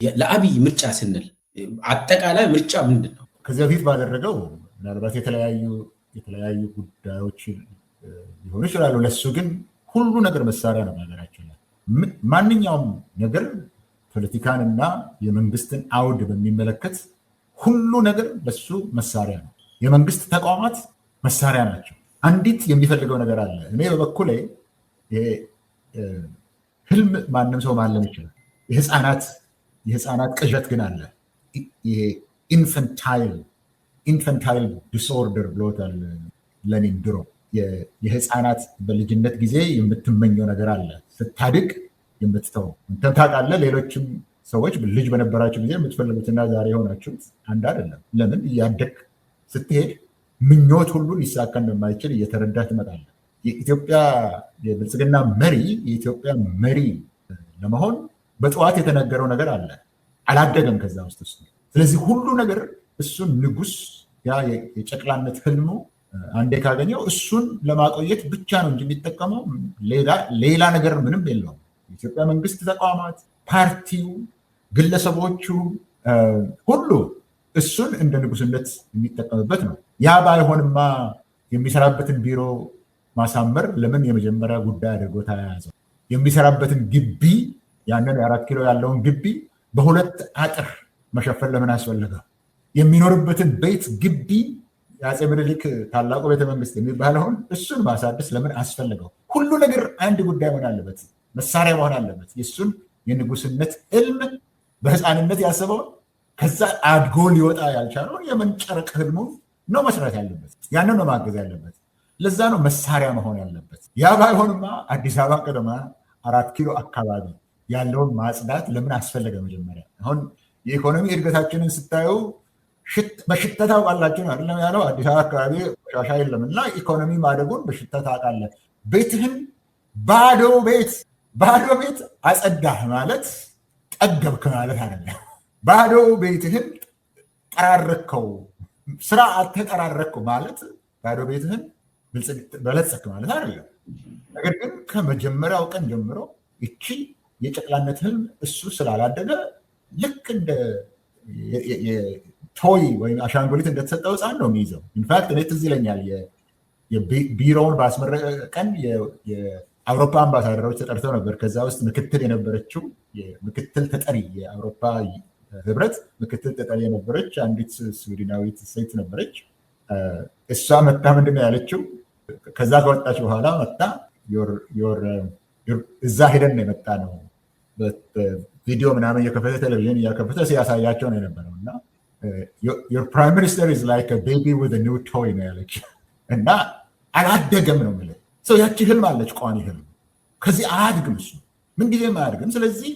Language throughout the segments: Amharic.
ለአብይ ምርጫ ስንል አጠቃላይ ምርጫ ምንድን ነው? ከዚህ በፊት ባደረገው ምናልባት የተለያዩ ጉዳዮች ሊሆኑ ይችላሉ። ለሱ ግን ሁሉ ነገር መሳሪያ ነው። በሀገራችን ላይ ማንኛውም ነገር ፖለቲካንና የመንግስትን አውድ በሚመለከት ሁሉ ነገር ለሱ መሳሪያ ነው። የመንግስት ተቋማት መሳሪያ ናቸው። አንዲት የሚፈልገው ነገር አለ። እኔ በበኩሌ ህልም ማንም ሰው ማለም ይችላል። የህፃናት ቅዠት ግን አለ። ይሄ ኢንፈንታይል ዲስኦርደር ብሎታል ለኒን ድሮ። የህፃናት በልጅነት ጊዜ የምትመኘው ነገር አለ፣ ስታድግ የምትተው እንትን ታውቃለህ። ሌሎችም ሰዎች ልጅ በነበራቸው ጊዜ የምትፈልጉትና ዛሬ የሆናችሁት አንድ አይደለም። ለምን? እያደግ ስትሄድ ምኞት ሁሉ ሊሳካ እንደማይችል እየተረዳ ትመጣለህ። የኢትዮጵያ የብልጽግና የኢትዮጵያ መሪ ለመሆን በጠዋት የተነገረው ነገር አለ፣ አላደገም ከዛ ውስጥ እሱ። ስለዚህ ሁሉ ነገር እሱን ንጉስ፣ ያ የጨቅላነት ህልሙ አንዴ ካገኘው እሱን ለማቆየት ብቻ ነው እንጂ የሚጠቀመው ሌላ ነገር ምንም የለውም። የኢትዮጵያ መንግስት ተቋማት፣ ፓርቲው፣ ግለሰቦቹ ሁሉ እሱን እንደ ንጉስነት የሚጠቀምበት ነው። ያ ባይሆንማ የሚሰራበትን ቢሮ ማሳመር ለምን የመጀመሪያ ጉዳይ አድርጎ ተያያዘው? የሚሰራበትን ግቢ፣ ያንን 4 ኪሎ ያለውን ግቢ በሁለት አጥር መሸፈን ለምን አስፈለገው? የሚኖርበትን ቤት ግቢ የአፄ ምኒልክ ታላቁ ቤተመንግስት የሚባለውን እሱን ማሳደስ ለምን አስፈለገው? ሁሉ ነገር አንድ ጉዳይ መሆን አለበት፣ መሳሪያ መሆን አለበት። የእሱን የንጉስነት ህልም በህፃንነት ያሰበውን ከዛ አድጎ ሊወጣ ያልቻለውን የመንጨረቅ ህልሙን ነው መስራት ያለበት። ያንን ነው ማገዝ ያለበት። ለዛ ነው መሳሪያ መሆን ያለበት። ያ ባይሆንማ አዲስ አበባ ቀደማ 4 ኪሎ አካባቢ ያለውን ማጽዳት ለምን አስፈለገ? መጀመሪያ አሁን የኢኮኖሚ እድገታችንን ስታዩ በሽታ ታውቃላችሁ አይደለም ያለው። አዲስ አበባ አካባቢ ቆሻሻ የለም እና ኢኮኖሚ ማደጉን በሽታ ታውቃለህ። ቤትህን ባዶ ቤት አጸዳህ ማለት ጠገብክ ማለት አይደለም። ባዶ ቤትህን ጠራረከው፣ ስራ አልተጠራረከው ማለት ባዶ ቤትህን በለጸክ ማለት አይደለም። ነገር ግን ከመጀመሪያው ቀን ጀምሮ እቺ የጨቅላነት ህልም እሱ ስላላደገ ልክ እንደ ቶይ ወይም አሻንጉሊት እንደተሰጠው ህፃን ነው የሚይዘው። ኢንፋክት እኔ ትዝ ይለኛል ቢሮውን ባስመረቀ ቀን የአውሮፓ አምባሳደሮች ተጠርተው ነበር። ከዛ ውስጥ ምክትል የነበረችው ምክትል ተጠሪ የአውሮፓ ህብረት ምክትል ተጠሪ የነበረች አንዲት ስዊድናዊት ሴት ነበረች። እሷ መጣ ምንድን ነው ያለችው? ከዛ ከወጣች በኋላ መጣ እዛ ሄደን ነው የመጣ ነው ቪዲዮ ምናምን እየከፈተ ቴሌቪዥን እያከፈተ ሲያሳያቸው ነው የነበረው እና your prime minister is like a baby with a new toy ነው ያለች እና አላደገም ነው የምልህ። ሰው ያቺ ህልም አለች፣ ቋሚ ህልም። ከዚህ አያድግም፣ እሱ ምንጊዜም አያድግም። ስለዚህ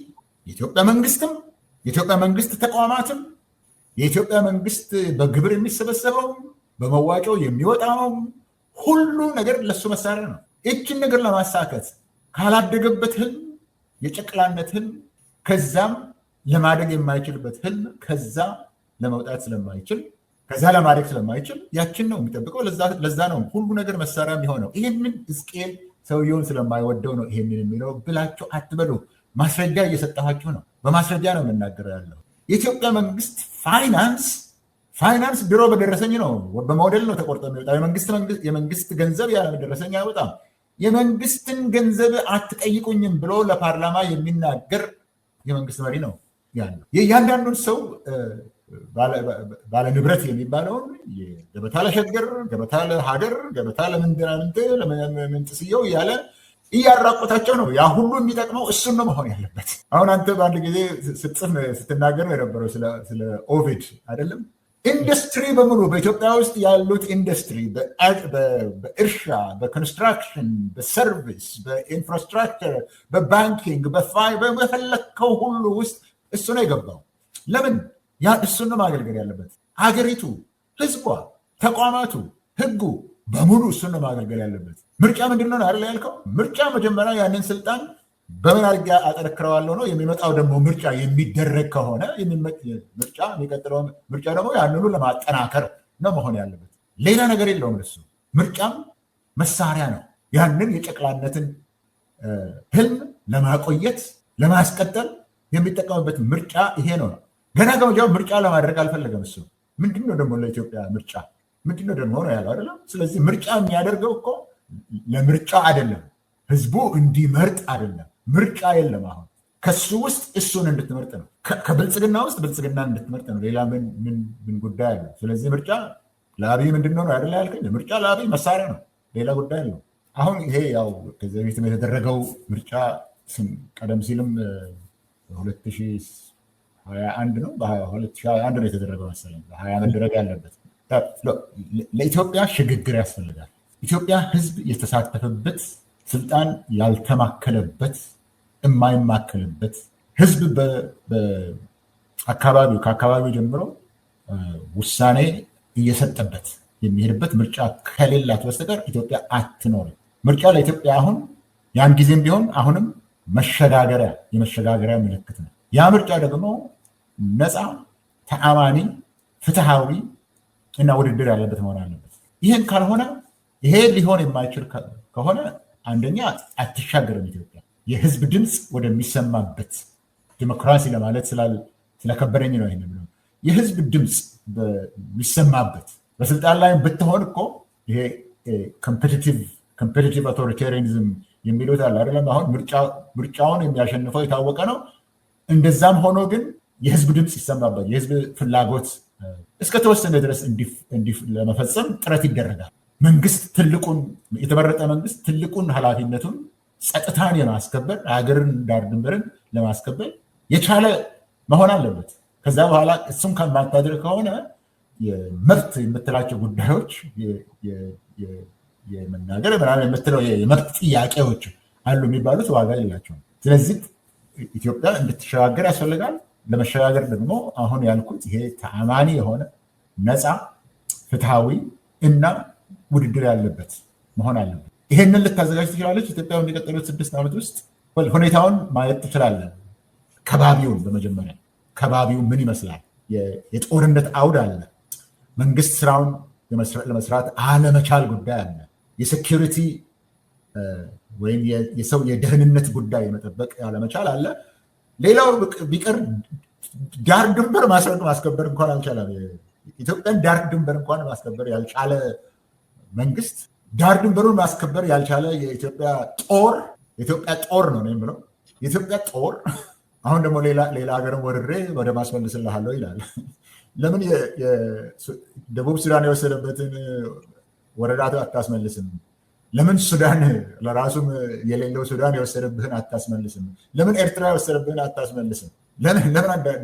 የኢትዮጵያ መንግስትም የኢትዮጵያ መንግስት ተቋማትም የኢትዮጵያ መንግስት በግብር የሚሰበሰበው በመዋጮ የሚወጣው ሁሉ ነገር ለሱ መሳሪያ ነው። ይችን ነገር ለማሳከት ካላደገበት ህልም፣ የጨቅላነት ህልም፣ ከዛም ለማደግ የማይችልበት ህልም፣ ከዛ ለመውጣት ስለማይችል፣ ከዛ ለማደግ ስለማይችል ያችን ነው የሚጠብቀው። ለዛ ነው ሁሉ ነገር መሳሪያ የሚሆነው። ይህንን ሕዝቅኤል ሰውየውን ስለማይወደው ነው ይሄንን የሚለው ብላችሁ አትበሉ። ማስረጃ እየሰጠኋችሁ ነው። በማስረጃ ነው የምናገረው ያለው። የኢትዮጵያ መንግስት ፋይናንስ ቢሮ በደረሰኝ ነው፣ በሞዴል ነው ተቆርጦ የሚወጣው። የመንግስት ገንዘብ ያለ ደረሰኝ አይወጣም። የመንግስትን ገንዘብ አትጠይቁኝም ብሎ ለፓርላማ የሚናገር የመንግስት መሪ ነው ያለው። የእያንዳንዱን ሰው ባለ ንብረት የሚባለውን ገበታ ለሸገር፣ ገበታ ለሀገር፣ ገበታ ለምንድናምንት ለምንጥስየው እያለ እያራቆታቸው ነው። ያ ሁሉ የሚጠቅመው እሱን ነው መሆን ያለበት። አሁን አንተ በአንድ ጊዜ ስትናገር ነው የነበረው ስለ ኦቪድ አይደለም። ኢንዱስትሪ በሙሉ በኢትዮጵያ ውስጥ ያሉት ኢንዱስትሪ በእርሻ፣ በኮንስትራክሽን፣ በሰርቪስ፣ በኢንፍራስትራክቸር፣ በባንኪንግ፣ በፈለከው ሁሉ ውስጥ እሱ ነው የገባው። ለምን? ያ እሱን ነው ማገልገል ያለበት። ሀገሪቱ፣ ህዝቧ፣ ተቋማቱ፣ ህጉ በሙሉ እሱን ነው ማገልገል ያለበት። ምርጫ ምንድን ነው አይደል ያልከው? ምርጫ መጀመሪያ ያንን ስልጣን በምን አድርጌ አጠነክረዋለሁ ነው። የሚመጣው ደግሞ ምርጫ የሚደረግ ከሆነ የሚቀጥለው ምርጫ ደግሞ ያንኑ ለማጠናከር ነው መሆን ያለበት። ሌላ ነገር የለውም። እሱ ምርጫም መሳሪያ ነው። ያንን የጨቅላነትን ህልም ለማቆየት ለማስቀጠል የሚጠቀምበት ምርጫ ይሄ ነው። ገና ከመጀመሪያው ምርጫ ለማድረግ አልፈለገም እሱ። ምንድነው ደግሞ ለኢትዮጵያ ምርጫ ምንድነው ደግሞ ነው ያለው አይደለም። ስለዚህ ምርጫ የሚያደርገው እኮ ለምርጫ አይደለም፣ ህዝቡ እንዲመርጥ አይደለም። ምርጫ የለም። አሁን ከሱ ውስጥ እሱን እንድትመርጥ ነው። ከብልጽግና ውስጥ ብልጽግና እንድትመርጥ ነው። ሌላ ምን ጉዳይ አለው? ስለዚህ ምርጫ ለአብይ ምንድነው ነው አይደለ ያልከኝ? ምርጫ ለአብይ መሳሪያ ነው፣ ሌላ ጉዳይ አለው። አሁን ይሄ ያው ከዚህ በፊትም የተደረገው ምርጫ ቀደም ሲልም 2021 ነው፣ በ2021 ነው የተደረገው መሰለኝ። በ20 መደረግ ያለበት ለኢትዮጵያ ሽግግር ያስፈልጋል። ኢትዮጵያ ህዝብ የተሳተፈበት ስልጣን ያልተማከለበት የማይማከልበት ህዝብ ከአካባቢው ጀምሮ ውሳኔ እየሰጠበት የሚሄድበት ምርጫ ከሌላት በስተቀር ኢትዮጵያ አትኖርም። ምርጫ ለኢትዮጵያ አሁን ያን ጊዜም ቢሆን አሁንም የመሸጋገሪያ ምልክት ነው። ያ ምርጫ ደግሞ ነፃ፣ ተአማኒ፣ ፍትሃዊ እና ውድድር ያለበት መሆን አለበት። ይህን ካልሆነ ይሄ ሊሆን የማይችል ከሆነ አንደኛ አትሻገርም ኢትዮጵያ። የህዝብ ድምፅ ወደሚሰማበት ዲሞክራሲ ለማለት ስለከበደኝ ነው ይሄን ብለው የህዝብ ድምፅ በሚሰማበት በስልጣን ላይ ብትሆን እኮ ይሄ ኮምፒቲቲቭ አውቶሪታሪያኒዝም የሚሉት አለ አይደለም። አሁን ምርጫውን የሚያሸንፈው የታወቀ ነው። እንደዛም ሆኖ ግን የህዝብ ድምፅ ይሰማበት የህዝብ ፍላጎት እስከተወሰነ ድረስ ለመፈጸም ጥረት ይደረጋል። የተመረጠ መንግስት ትልቁን ኃላፊነቱን ጸጥታን የማስከበር ሀገርን ዳር ድንበርን ለማስከበር የቻለ መሆን አለበት። ከዛ በኋላ እሱም ከማታደርግ ከሆነ የመብት የምትላቸው ጉዳዮች የመናገር ምናምን የምትለው የመብት ጥያቄዎች አሉ የሚባሉት ዋጋ የላቸውም። ስለዚህ ኢትዮጵያ እንድትሸጋገር ያስፈልጋል። ለመሸጋገር ደግሞ አሁን ያልኩት ይሄ ተአማኒ የሆነ ነፃ፣ ፍትሃዊ እና ውድድር ያለበት መሆን አለበት። ይሄንን ልታዘጋጅ ትችላለች ኢትዮጵያ የሚቀጥሉት 6 ዓመት ውስጥ። ሁኔታውን ማየት ትችላለን። ከባቢውን በመጀመሪያ ከባቢው ምን ይመስላል? የጦርነት አውድ አለ። መንግስት ስራውን ለመስራት አለመቻል ጉዳይ አለ። የሴኪሪቲ ወይም የሰው የደህንነት ጉዳይ የመጠበቅ አለመቻል አለ። ሌላው ቢቀር ዳር ድንበር ማስከበር እንኳን አልቻለም። ኢትዮጵያን ዳር ድንበር እንኳን ማስከበር ያልቻለ መንግስት፣ ዳር ድንበሩን ማስከበር ያልቻለ የኢትዮጵያ ጦር ነው የምለው። የኢትዮጵያ ጦር አሁን ደግሞ ሌላ ሀገርን ወርሬ ወደ ማስመልስልሃለሁ ይላል። ለምን ደቡብ ሱዳን የወሰደበትን ወረዳ አታስመልስም? ለምን ሱዳን ለራሱም የሌለው ሱዳን የወሰደብህን አታስመልስም? ለምን ኤርትራ የወሰደብህን አታስመልስም? ለምን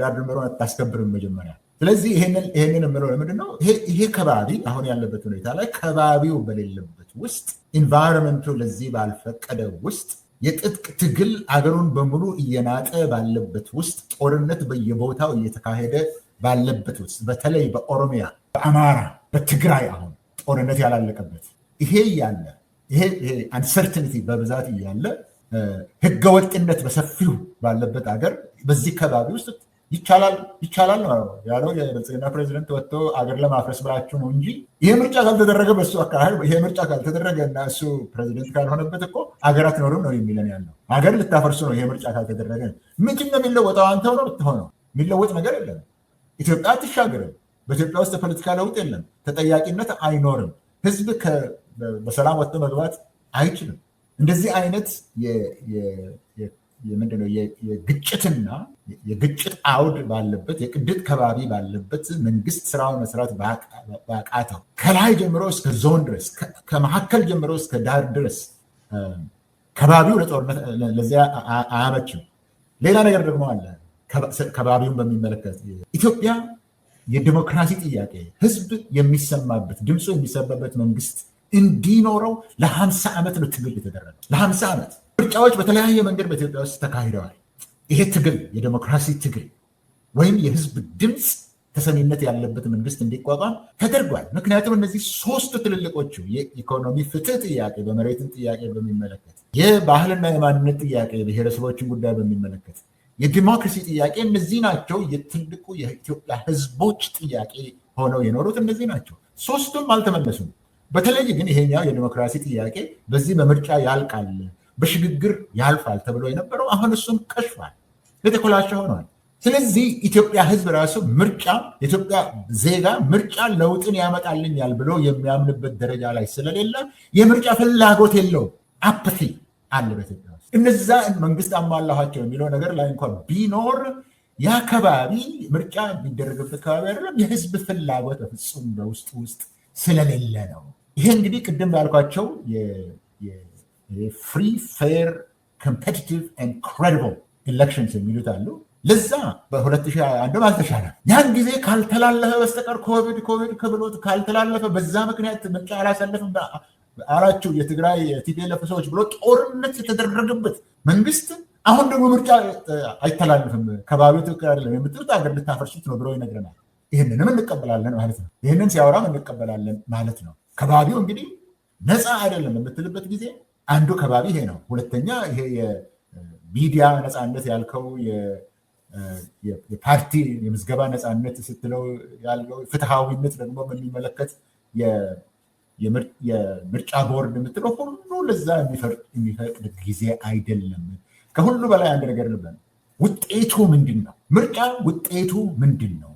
ዳር ድንበሩን አታስከብርም መጀመሪያ? ስለዚህ ይሄንን የምለው ለምንድን ነው? ይሄ ከባቢ አሁን ያለበት ሁኔታ ላይ ከባቢው በሌለበት ውስጥ ኢንቫይሮንመንቱ ለዚህ ባልፈቀደ ውስጥ የትጥቅ ትግል አገሩን በሙሉ እየናጠ ባለበት ውስጥ ጦርነት በየቦታው እየተካሄደ ባለበት ውስጥ በተለይ በኦሮሚያ፣ በአማራ፣ በትግራይ አሁን ጦርነት ያላለቀበት ይሄ እያለ ይሄ አንሰርቲኒቲ በብዛት እያለ ህገወጥነት በሰፊው ባለበት ሀገር በዚህ ከባቢ ውስጥ ይቻላል ነው ያለው የብልጽግና ፕሬዚደንት ወጥቶ አገር ለማፍረስ ብላችሁ ነው እንጂ ይሄ ምርጫ ካልተደረገ በሱ አካባቢ ይሄ ምርጫ ካልተደረገ እና እሱ ፕሬዚደንት ካልሆነበት እኮ ሀገር አትኖርም ነው የሚለን ያለው። ሀገር ልታፈርሱ ነው ይሄ ምርጫ ካልተደረገ። ምንድን ነው የሚለወጠው? አንተው ነው የምትሆነው። የሚለወጥ ነገር የለም። ኢትዮጵያ አትሻገርም። በኢትዮጵያ ውስጥ የፖለቲካ ለውጥ የለም። ተጠያቂነት አይኖርም። ህዝብ በሰላም ወጥቶ መግባት አይችልም። እንደዚህ አይነት ምንድነው የግጭትና የግጭት አውድ ባለበት የቅድት ከባቢ ባለበት መንግስት ስራውን መስራት ባቃተው ከላይ ጀምሮ እስከ ዞን ድረስ ከመካከል ጀምሮ እስከ ዳር ድረስ ከባቢው ለጦርነት ለዚያ አያመችም። ሌላ ነገር ደግሞ አለ። ከባቢውን በሚመለከት ኢትዮጵያ የዲሞክራሲ ጥያቄ ህዝብ የሚሰማበት ድምፁ የሚሰማበት መንግስት እንዲኖረው ለ50 ዓመት ነው ትግል የተደረገው። ለ50 ዓመት ምርጫዎች በተለያየ መንገድ በኢትዮጵያ ውስጥ ተካሂደዋል። ይሄ ትግል የዲሞክራሲ ትግል ወይም የህዝብ ድምፅ ተሰሚነት ያለበት መንግስት እንዲቋቋም ተደርጓል። ምክንያቱም እነዚህ 3 ትልልቆቹ የኢኮኖሚ ፍትህ ጥያቄ፣ በመሬትን ጥያቄ በሚመለከት፣ የባህልና የማንነት ጥያቄ፣ ብሔረሰቦችን ጉዳይ በሚመለከት፣ የዲሞክራሲ ጥያቄ እነዚህ ናቸው። የትልቁ የኢትዮጵያ ህዝቦች ጥያቄ ሆነው የኖሩት እነዚህ ናቸው። 3ቱም አልተመለሱም። በተለይ ግን ይሄኛው የዲሞክራሲ ጥያቄ በዚህ በምርጫ ያልቃል፣ በሽግግር ያልፋል ተብሎ የነበረው አሁን እሱም ከሽፏል። የተኮላሸ ሆኗል። ስለዚህ ኢትዮጵያ ህዝብ ራሱ ምርጫ የኢትዮጵያ ዜጋ ምርጫ ለውጥን ያመጣልኛል ብሎ የሚያምንበት ደረጃ ላይ ስለሌለ የምርጫ ፍላጎት የለውም። አፕቲ አለ በኢትዮጵያ ውስጥ። እነዛ መንግስት አሟላኋቸው የሚለው ነገር ላይ እንኳን ቢኖር ያ ከባቢ ምርጫ የሚደረግበት ከባቢ አይደለም። የህዝብ ፍላጎት በፍጹም በውስጡ ውስጥ ስለሌለ ነው። ይሄ እንግዲህ ቅድም ያልኳቸው ፍሪ ፌር ኮምፔቲቲቭ ኤንድ ክሬዲብል ኤሌክሽንስ የሚሉት አሉ። ለዛ በ2021 አልተሻለም። ያን ጊዜ ካልተላለፈ በስተቀር ኮቪድ ከብሎት ካልተላለፈ በዛ ምክንያት ምርጫ አላሳለፍም አላቸው የትግራይ ቲፒኤልኤፍ ሰዎች ብሎ ጦርነት የተደረገበት መንግስት አሁን ደግሞ ምርጫ አይተላለፍም ከባቢው ትክክል አይደለም የምትሉት አገር ልታፈርሱት ነው ብሎ ይነግረናል። ይህንንም እንቀበላለን ማለት ነው። ይህንን ሲያወራም እንቀበላለን ማለት ነው። ከባቢው እንግዲህ ነፃ አይደለም የምትልበት ጊዜ አንዱ ከባቢ ይሄ ነው። ሁለተኛ ይሄ የሚዲያ ነፃነት ያልከው የፓርቲ የምዝገባ ነፃነት ስትለው ያለው ፍትሃዊነት ደግሞ የሚመለከት የምርጫ ቦርድ የምትለው ሁሉ ለዛ የሚፈቅድ ጊዜ አይደለም። ከሁሉ በላይ አንድ ነገር ልበል፣ ውጤቱ ምንድን ነው? ምርጫ ውጤቱ ምንድን ነው?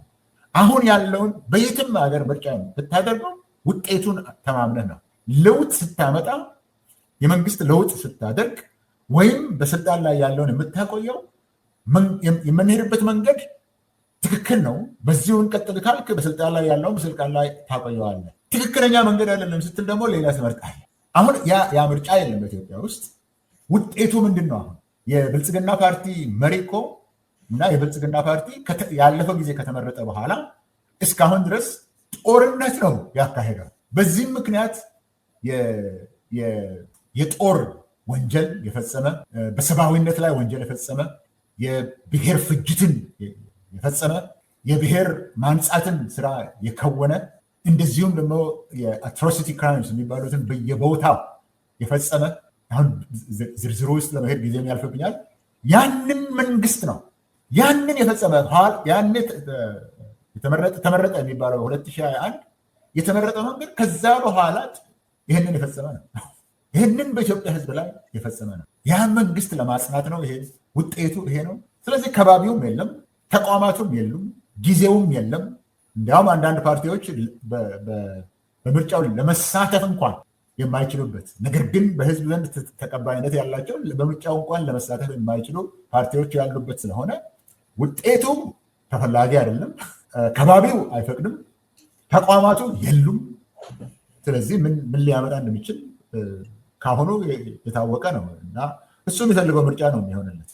አሁን ያለውን በየትም ሀገር ምርጫ ብታደርገው ውጤቱን ተማምነህ ነው። ለውጥ ስታመጣ የመንግስት ለውጥ ስታደርግ ወይም በስልጣን ላይ ያለውን የምታቆየው የምንሄድበት መንገድ ትክክል ነው፣ በዚሁ እንቀጥል ካልክ በስልጣን ላይ ያለውን በስልጣን ላይ ታቆየዋለህ። ትክክለኛ መንገድ አይደለም ስትል ደግሞ ሌላ ትመርጣለህ። አሁን ያ ምርጫ የለም በኢትዮጵያ ውስጥ። ውጤቱ ምንድን ነው? አሁን የብልጽግና ፓርቲ መሪ እኮ እና የብልጽግና ፓርቲ ያለፈው ጊዜ ከተመረጠ በኋላ እስካሁን ድረስ ጦርነት ነው ያካሄደው። በዚህም ምክንያት የጦር ወንጀል የፈጸመ፣ በሰብአዊነት ላይ ወንጀል የፈጸመ፣ የብሔር ፍጅትን የፈጸመ፣ የብሔር ማንጻትን ስራ የከወነ፣ እንደዚሁም ደግሞ የአትሮሲቲ ክራይምስ የሚባሉትን በየቦታው የፈጸመ፣ አሁን ዝርዝሩ ውስጥ ለመሄድ ጊዜ ያልፍብኛል። ያንን መንግስት ነው ያንን የፈጸመ። ያን ተመረጠ የሚባለው 2021 የተመረጠ መንገድ ከዛ በኋላ ይህንን የፈጸመ ነው። ይህንን በኢትዮጵያ ህዝብ ላይ የፈጸመ ነው። ያን መንግስት ለማጽናት ነው። ይሄ ውጤቱ ይሄ ነው። ስለዚህ ከባቢውም የለም፣ ተቋማቱም የሉም፣ ጊዜውም የለም። እንዲያውም አንዳንድ ፓርቲዎች በምርጫው ለመሳተፍ እንኳን የማይችሉበት ነገር ግን በህዝብ ዘንድ ተቀባይነት ያላቸው በምርጫው እንኳን ለመሳተፍ የማይችሉ ፓርቲዎች ያሉበት ስለሆነ ውጤቱ ተፈላጊ አይደለም። ከባቢው አይፈቅድም፣ ተቋማቱ የሉም። ስለዚህ ምን ሊያመጣ እንደሚችል ካሁኑ የታወቀ ነው እና እሱ የሚፈልገው ምርጫ ነው የሚሆንለት።